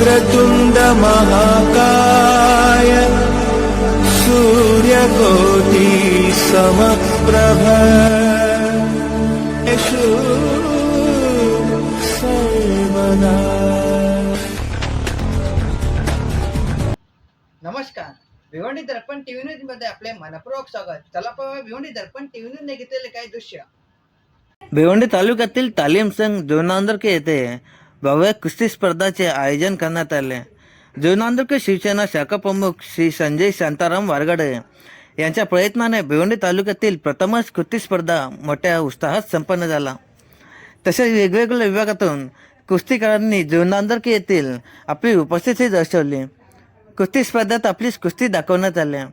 वक्रतुंड महाकाय सूर्यकोटि समप्रभ सर्वदा। नमस्कार, भिवंडी दर्पण टीव्ही न्यूज मध्ये आपले मनपूर्वक स्वागत। चला पाहूया भिवंडी दर्पण टीव्ही न्यूज ने घेतलेले काही दृश्य। भिवंडी तालुक्यातील तालीम संघ जुनांदरके येथे भव्य कुस्ती स्पर्धाचे आयोजन करण्यात आले। जुनांदरके शिवसेना शाखा प्रमुख श्री संजय शांताराम वारगडे यांच्या प्रयत्नाने भिवंडी तालुक्यातील प्रथमच कुस्ती स्पर्धा मोठ्या उत्साहात संपन्न झाला। तसेच वेगवेगळ्या विभागातून कुस्तीकरांनी जुनांदरके येथील आपली उपस्थिती दर्शवली। कुस्ती स्पर्धेत आपली कुस्ती दाखवण्यात आल्या।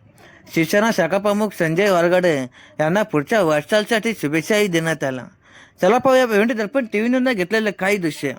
शिवसेना शाखा प्रमुख संजय वारगडे यांना पुढच्या वाटचालीसाठी शुभेच्छाही देण्यात आल्या। चला पाहूया भिवंडी दर्पण टीव्ही न्यूजने घेतलेले काही दृश्य।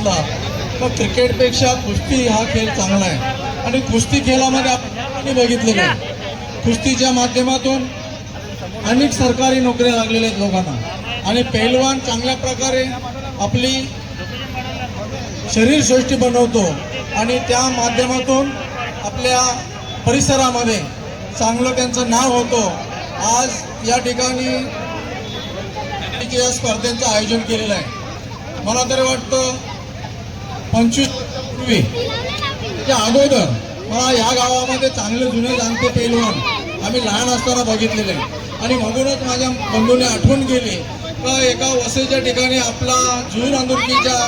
बघितला तर क्रिकेटपेक्षा कुस्ती हा खेळ चांगला आहे आणि कुस्ती खेळामध्ये आपण बघितलेलं आहे कुस्तीच्या माध्यमातून अनेक सरकारी नोकऱ्या लागलेल्या आहेत लोकांना आणि पैलवान चांगल्या प्रकारे आपली शरीरसृष्टी बनवतो आणि त्या माध्यमातून आपल्या परिसरामध्ये चांगलं त्यांचं नाव होतं. आज या ठिकाणी या स्पर्धेचं आयोजन केलेलं आहे. मला तरी वाटतं 25 पूर्वी त्या अगोदर मला या गावामध्ये चांगले जुने जाणते पैलवान आम्ही लहान असताना बघितलेले आणि म्हणूनच माझ्या बंधूने आठवण केली का एका वसईच्या ठिकाणी आपला जूर अंदुरकीच्या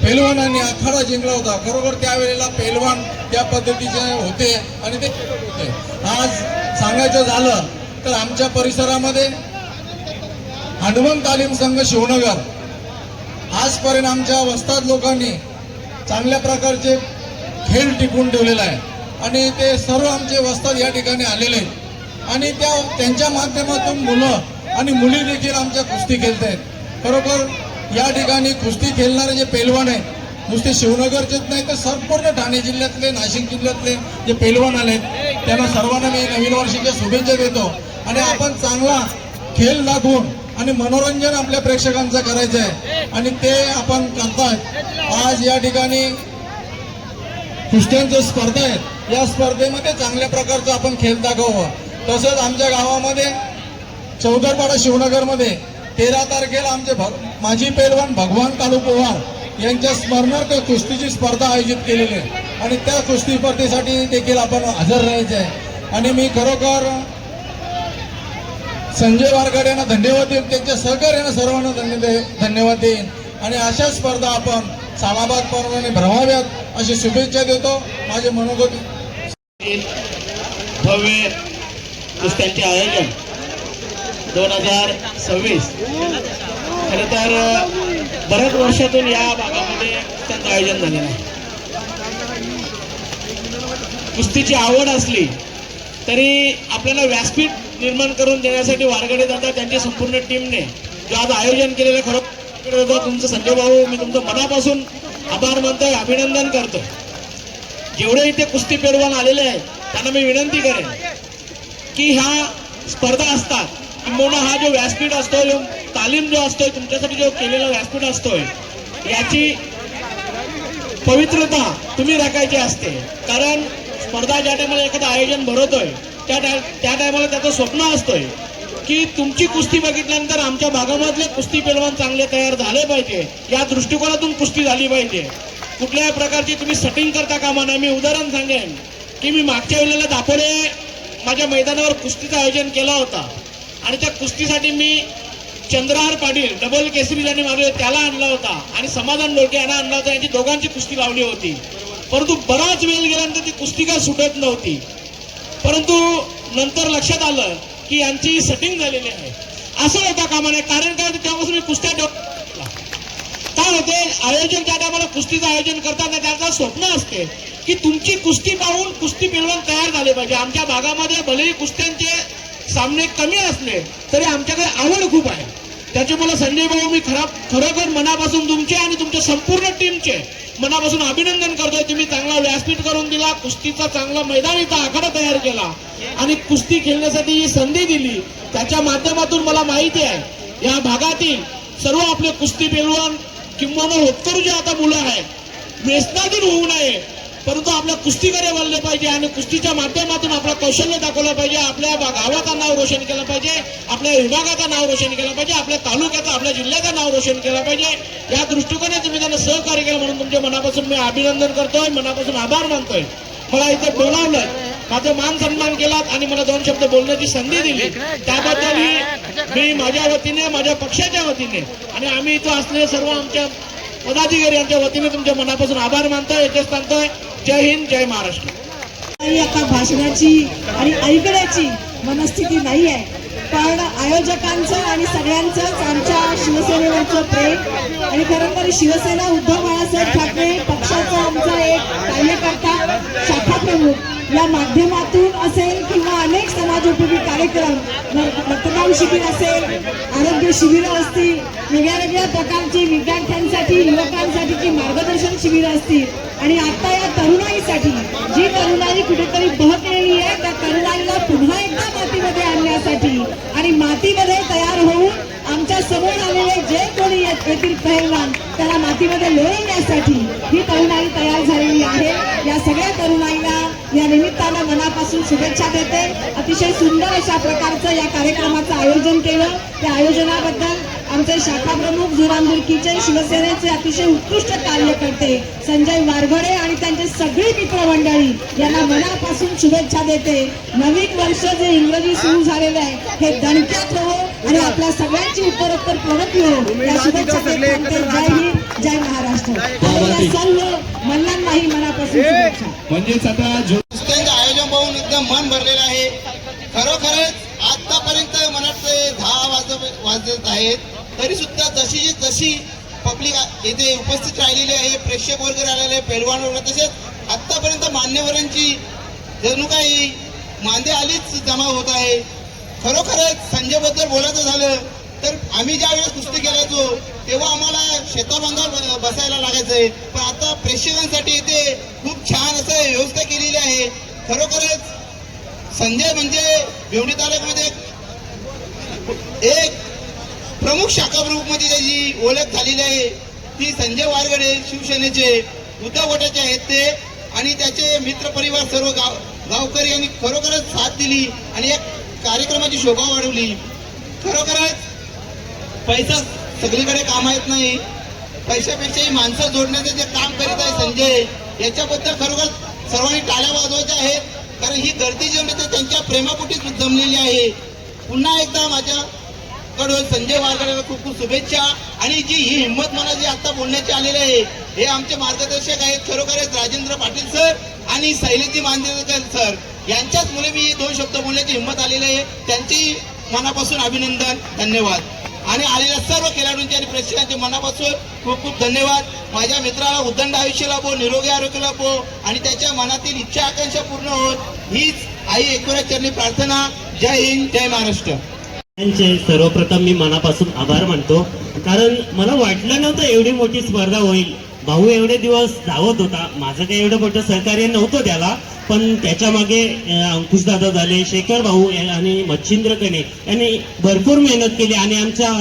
पैलवानांनी आखाडा जिंकला होता. खरोखर त्यावेळेला पैलवान त्या पद्धतीचे होते आणि ते होते. आज सांगायचं झालं तर आमच्या परिसरामध्ये हनुमान तालीम संघ शिवनगर आजपर्यंत आमच्या वस्ताद लोकांनी चांगल्या प्रकारचे खेळ टिकवून ठेवलेला आहे आणि ते सर्व आमचे वस्ताद या ठिकाणी आलेले आहेत आणि त्यांच्या माध्यमातून मुलं आणि मुली देखील आमच्या कुस्ती खेळत आहेत. खरोखर या ठिकाणी कुस्ती खेळणारे जे पैलवान आहेत नुसते शिवनगरचेच नाही तर संपूर्ण ठाणे जिल्ह्यातले नाशिक जिल्ह्यातले जे पैलवान आलेत त्यांना सर्वांना मी नवीन वर्षाच्या शुभेच्छा देतो आणि आपण चांगला खेळ दाखवून आणि मनोरंजन आपल्या प्रेक्षकांचं करायचं आहे आणि ते आपण करतात. आज या ठिकाणी कुस्त्यांच्या स्पर्धा आहेत या स्पर्धेमध्ये चांगल्या प्रकारचं आपण खेळ दाखवावं. तसंच आमच्या गावामध्ये चौदरपाडा शिवनगरमध्ये 13 तारखेला आमचे माजी पैलवान भगवान कालू पवार यांच्या स्मरणार्थ कुस्तीची स्पर्धा आयोजित केलेली आहे आणि त्या कुस्ती स्पर्धेसाठी देखील आपण हजर राहायचे आहे आणि मी खरोखर संजय वारगड यांना धन्यवाद देईन, त्यांच्या सहकार्यानं सर्वांना धन्यवाद देईन आणि अशा स्पर्धा आपण सालाबाद प्रमाणे भरवाव्यात अशी शुभेच्छा देतो. माझे मनोगत भव्य कुस्त्यांचे आयोजन 2026 खरं तर बऱ्याच वर्षातून या भागामध्ये कुस्त्यांचं आयोजन झालेलं आहे. कुस्तीची आवड असली तरी आपल्याला व्यासपीठ निर्माण करून देण्यासाठी वारगडे दादा त्यांच्या संपूर्ण टीमने जो आज आयोजन केलेलं खरोखर तुमचं संजय भाऊ मी तुमचं मनापासून आभार मानतोय, अभिनंदन करतोय. जेवढे इथे कुस्ती पैलवान आलेले आहेत त्यांना मी विनंती करेन की ह्या स्पर्धा असतात किंबहुना हा जो व्यासपीठ असतो जो तालीम जो असतोय तुमच्यासाठी जो केलेला व्यासपीठ असतोय याची पवित्रता तुम्ही राखायची असते. कारण स्पर्धा ज्या टायमाला एखादं आयोजन भरवतोय त्या टायमाला त्याचं स्वप्न असतोय की तुमची कुस्ती बघितल्यानंतर आमच्या भागामधले कुस्ती पैलवान चांगले तयार झाले पाहिजे, या दृष्टिकोनातून कुस्ती झाली पाहिजे. कुठल्याही प्रकारची तुम्ही सेटिंग करता कामा नये. मी उदाहरण सांगेन की मी मागच्या वेळेला दापोडे माझ्या मैदानावर कुस्तीचं आयोजन केला होता आणि त्या कुस्तीसाठी मी चंद्रहार पाटील डबल केसरी ज्यांनी मारले त्याला आणला होता आणि समाधान डोळके यांना आणला होता. यांची दोघांची कुस्ती लावली होती परंतु बराच वेळ गेल्यानंतर ती कुस्ती काय सुटत नव्हती. परंतु नंतर लक्षात आलं की यांची सेटिंग झालेली आहे. असं होता कामा नये. कारण काय तेव्हापासून मी कुस्त्या काय होते आयोजन ज्या टायमाला कुस्तीचं आयोजन करताना त्याचं स्वप्न असते की तुमची कुस्ती पाहून कुस्ती पैलवान तयार झाले पाहिजे. आमच्या भागामध्ये भलेही कुस्त्यांचे सामने कमी असले तरी आमच्याकडे आवड खूप आहे. त्याच्यामुळे संजय भाऊ मी खरोखर मनापासून तुमचे आणि तुमच्या संपूर्ण टीमचे मनापासून अभिनंदन करतोय. तुम्ही चांगला व्यासपीठ करून दिला, कुस्तीचा चांगला मैदान इथं आखाडा तयार केला आणि कुस्ती खेळण्यासाठी ही संधी दिली. त्याच्या माध्यमातून मला माहिती आहे या भागातील सर्व आपले कुस्ती पैलवान किंबहुना होतकरू जे आता मुलं आहेत व्यसनाधीन होऊ नये परंतु आपल्या कुस्तीकडे वळले पाहिजे आणि कुस्तीच्या माध्यमातून आपलं कौशल्य दाखवलं पाहिजे. आपल्या गावाचं नाव रोशन केलं पाहिजे, आपल्या विभागाचं नाव रोशन केलं पाहिजे, आपल्या तालुक्याचं आपल्या जिल्ह्याचं नाव रोशन केलं पाहिजे. या दृष्टिकोनाने तुम्ही त्यांना सहकार्य केलं म्हणून तुमच्या मनापासून मी अभिनंदन करतोय, मनापासून आभार मानतोय. मला इथे बोलावलं, माझं मान सन्मान केलात आणि मला 2 शब्द बोलण्याची संधी दिली त्याबद्दल मी माझ्या वतीने माझ्या पक्षाच्या वतीने आणि आम्ही इथं असलेले सर्व आमच्या पदाधिकारी यांच्या वतीने तुमच्या मनापासून आभार मानतोय. येथेच सांगतोय जय हिंद, जय महाराष्ट्र. आता भाषणाची आणि ऐकण्याची मनस्थिती नाही आहे पण आयोजकांचं आणि सगळ्यांचंच आमच्या शिवसेनेवरचं प्रेम आणि खरं तर शिवसेना उद्धव बाळासाहेब ठाकरे पक्षाचा आमचा एक कार्यकर्ता शाखा प्रमुख या माध्यमातून असेल किंवा अनेक समाजोपयोगी कार्यक्रम, रक्तदान शिबिर असेल, आरोग्य शिबिरं असतील, वेगळ्या वेगळ्या प्रकारची विद्यार्थ्यांसाठी, युवकांसाठीची मार्गदर्शन शिबिरं असतील आणि आता या तरुणाईसाठी जी तरुणाई कुठेतरी बहकलेली आहे त्या तरुणाईला पुन्हा एकदा मातीमध्ये आणण्यासाठी आणि मातीमध्ये तयार होऊन आमच्या समोर आलेले जे कोणी येथील पहिलवान त्याला मातीमध्ये लोळवण्यासाठी ही तरुणाई तयार झालेली आहे. या सगळ्या तरुणाईला या निमित्तानं मनापासून शुभेच्छा देते. अतिशय सुंदर अशा प्रकारचं या कार्यक्रमाचं आयोजन केलं. त्या आयोजनाबद्दल आमचे शाखा प्रमुख जुरांदुर्कीचे शिवसेनेचे अतिशय उत्कृष्ट कार्यकर्ते संजय वारघडे आणि त्यांचे सगळी मित्रमंडळी यांना मनापासून शुभेच्छा देते. नवीन वर्ष जे इंग्रजी सुरू झालेलं आहे हे दणक्यात हो आणि आपल्या सगळ्यांची उत्तरोत्तर प्रगती हो या शुभेच्छा देते. जय हिंद, जय महाराष्ट्र. सर्व मल्लांनाही मनापासून शुभेच्छा. म्हणजेच आता कुस्त्यांचं आयोजन पाहून एकदम मन भरलेलं आहे. खरोखरच आतापर्यंत मनात 10 वाजत आहेत तरी सुद्धा जशी पब्लिक येथे उपस्थित राहिलेली आहे, प्रेक्षक वर्ग राहिलेले, पैलवान वर्ग, तसेच आतापर्यंत मान्यवरांची जणू काही मांदे आलीच जमा होत आहे. खरोखरच संजय बद्दल बोलायचं झालं तर आम्ही ज्या वेळेस कुस्ती खेळायचो तेव्हा आम्हाला शेताबांधावर बसायला लागायचंय, पण आता प्रेक्षकांसाठी इथे खूप छान असं व्यवस्था केलेली आहे. खरोखरच संजय म्हणजे भिवंडी तालुक्यामध्ये एक प्रमुख शाखा प्रमुख मध्ये त्याची ओळख झालेली आहे. ती संजय वारगडे शिवसेनेचे उद्धव गटाचे आहेत ते आणि त्याचे मित्र परिवार सर्व गावकरी यांनी खरोखरच साथ दिली आणि एक कार्यक्रमाची शोभा वाढवली. खरोखरच पैसा सगळीकडे काम येत नाही, पैशापेक्षाही माणसं जोडण्याचं जे काम करीत आहे संजय, याच्याबद्दल खरोखर सर्वांनी टाळ्या वाजवायच्या आहेत. कारण ही गर्दी जी म्हणजे त्यांच्या प्रेमापोटीच जमलेली आहे. पुन्हा एकदा माझ्याकडून संजय वारगडेला खूप खूप शुभेच्छा. आणि जी ही हिंमत मला जी आता बोलण्याची आलेली आहे हे आमचे मार्गदर्शक आहेत खरोखरच राजेंद्र पाटील सर आणि शैलेजी मांजरेकर सर, यांच्याच मुले मी 2 शब्द बोलण्याची हिंमत आलेली आहे. त्यांची मनापासून अभिनंदन, धन्यवाद. आणि आलेल्या सर्व खेळाडूंचे आणि प्रेक्षकांचे मनापासून खूप खूप धन्यवाद. माझ्या मित्राला उदंड आयुष्य लाभो, निरोगी आरोग्य लाभो आणि त्याच्या मनातील इच्छा आकांक्षा पूर्ण होत हीच आई एकविरा चरणी प्रार्थना. जय हिंद, जय महाराष्ट्र. सर्वप्रथम मी मनापासून आभार मानतो, कारण मला वाटलं नव्हतं एवढी मोठी स्पर्धा होईल. भाऊ एवढे दिवस धावत होता, माझं काही एवढं मोठं सहकार्य नव्हतं त्याला, पण त्याच्या मागे अंकुशदादा झाले, शेखर भाऊ आणि मच्छिंद्र कणे यांनी भरपूर मेहनत केली आणि आमच्या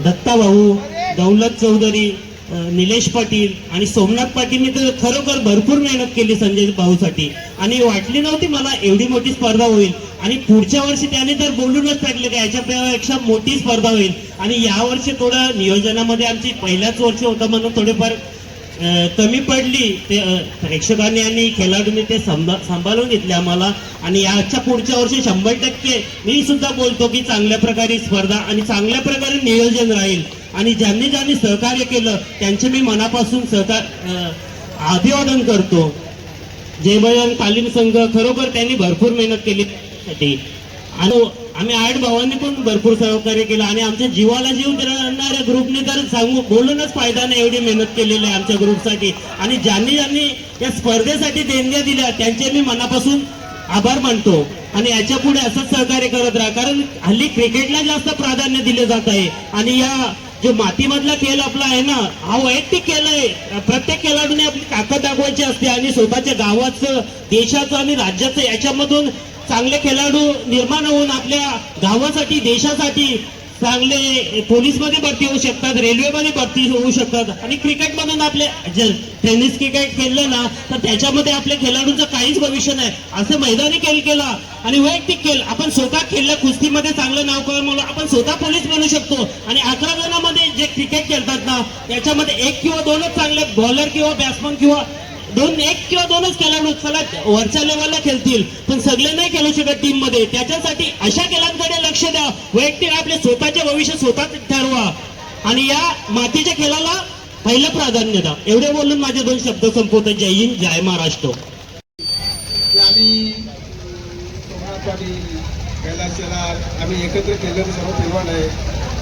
दत्ता भाऊ, दौलत चौधरी, निलेश पाटील आणि सोमनाथ पाटीलनी तर खरोखर भरपूर मेहनत केली संजय भाऊसाठी आणि वाटली नव्हती मला एवढी मोठी स्पर्धा होईल. आणि पुढच्या वर्षी त्याने तर बोलूनच टाकले की याच्यापेक्षा मोठी स्पर्धा होईल. आणि यावर्षी थोडं नियोजनामध्ये आमची पहिल्याच वर्ष होतं म्हणून थोडेफार कमी पडली. ते प्रेक्षकांनी आणि खेळाडूंनी ते सांभाळून घेतले आम्हाला. आणि याच्या पुढच्या वर्षी 100% मी सुद्धा बोलतो की चांगल्या प्रकारे स्पर्धा आणि चांगल्या प्रकारे नियोजन राहील. आणि ज्यांनी ज्यांनी सहकार्य केलं त्यांचे मी मनापासून अभिवादन करतो. जय बजरंग तालीम संघ खरोखर त्यांनी भरपूर मेहनत केली आणि आम्ही 8 भावांनी पण भरपूर सहकार्य केलं आणि आमच्या जीवाला जीव देणाऱ्या ग्रुपने तर बोलूनच फायदा नाही, एवढी मेहनत केलेली आहे आमच्या ग्रुपसाठी. आणि ज्यांनी या स्पर्धेसाठी देणग्या दिल्या त्यांचे मी मनापासून आभार मानतो. आणि याच्या पुढे असंच सहकार्य करत राहा, कारण हल्ली क्रिकेटला जास्त प्राधान्य दिले जात आहे. आणि या जो मातीमधला खेळ आपला आहे ना, हा वैयक्तिक खेळ आहे. प्रत्येक खेळाडूने आपली ताकद दाखवायची असते आणि स्वतःच्या गावाचं, देशाचं आणि राज्याचं याच्यामधून चांगले खेळाडू निर्माण होऊन आपल्या गावासाठी, देशासाठी चांगले पोलीसमध्ये भरती होऊ शकतात, रेल्वेमध्ये भरती होऊ शकतात. आणि क्रिकेटमधून आपले टेनिस क्रिकेट खेळलं ना तर त्याच्यामध्ये आपल्या खेळाडूंचं काहीच भविष्य नाही. असं मैदानी खेळ केला आणि वैयक्तिक खेळ आपण स्वतः खेळलं, कुस्तीमध्ये चांगलं नाव करून आपण स्वतः पोलीस बनू शकतो. आणि 11 जणांमध्ये जे क्रिकेट खेळतात ना त्याच्यामध्ये 1 किंवा 2च चांगले बॉलर किंवा बॅट्समन किंवा 1 किंवा 2च खेळाडू चला वरच्या लेवलला खेळतील, पण सगळे नाही खेळू शकत टीम मध्ये. त्याच्यासाठी अशा खेळांकडे लक्ष द्या, वैयक्तिक आपले स्वतःचे भविष्य स्वतः ठरवा आणि या मातीच्या खेळाला पहिलं प्राधान्य द्या. एवढे बोलून माझे 2 शब्द संपवतो. जय हिंद, जय महाराष्ट्र. आम्ही सोमनाथ पाटील, कैलास आम्ही एकत्र केलं सर्व पैलवान आहे.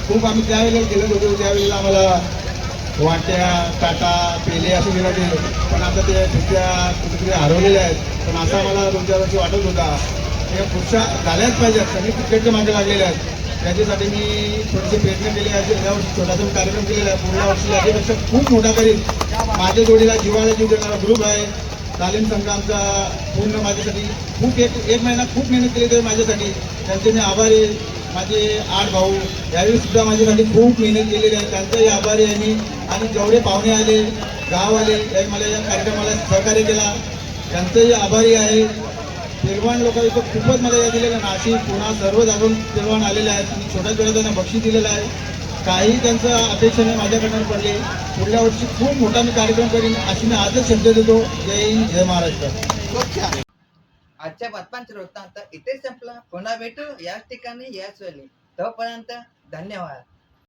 खूप आम्ही त्यावेळेला केलं होतो, त्यावेळेला आम्हाला वाट्या काटा पेले असे दिला गेले, पण आता ते खुर्च्या कुठेतरी हरवलेल्या आहेत. पण असा मला 2-4 वर्षी वाटत होता हे खुर्च्या झाल्याच पाहिजेत, सगळे क्रिकेटच्या मागे लागलेले आहेत. त्याच्यासाठी मी थोडेसे प्रयत्न केले आहेत. या वर्षी छोटासा कार्यक्रम केलेला आहे. पुढल्या वर्षी याच्यापेक्षा खूप मोठा करीन. माझ्या जोडीला जीवाला जीव देणारा ग्रुप आहे. तालीम संघ आमचा पूर्ण माझ्यासाठी खूप एक महिना खूप मेहनत केली आहे माझ्यासाठी. त्यांचे मी आभारी आहे. माझे 8 भाऊ यावेळी सुद्धा माझ्यासाठी खूप मेहनत केलेली आहे, त्यांचाही आभारी आहे मी. आणि जेवढे पाहुणे आले, गाव आले, त्यांनी मला या कार्यक्रमाला सहकार्य केला, त्यांचंही आभारी आहे. पेलवान लोक इथं खूपच मला या दिलेलं, नाशिक पुणा सर्व जागून पेलवान आलेले आहेत. मी छोट्या छोट्या त्यांना बक्षीस दिलेलं आहे. काही त्यांचं अपेक्षेने माझ्याकडनं पडले. पुढल्या वर्षी खूप मोठा मी कार्यक्रम करीन अशी मी आजच शब्द देतो. जय हिंद, जय महाराष्ट्र. आजच्या बातम्यांचा वृत्तांत इथेच संपला. पुन्हा भेटू याच ठिकाणी याच वेळी. तोपर्यंत धन्यवाद.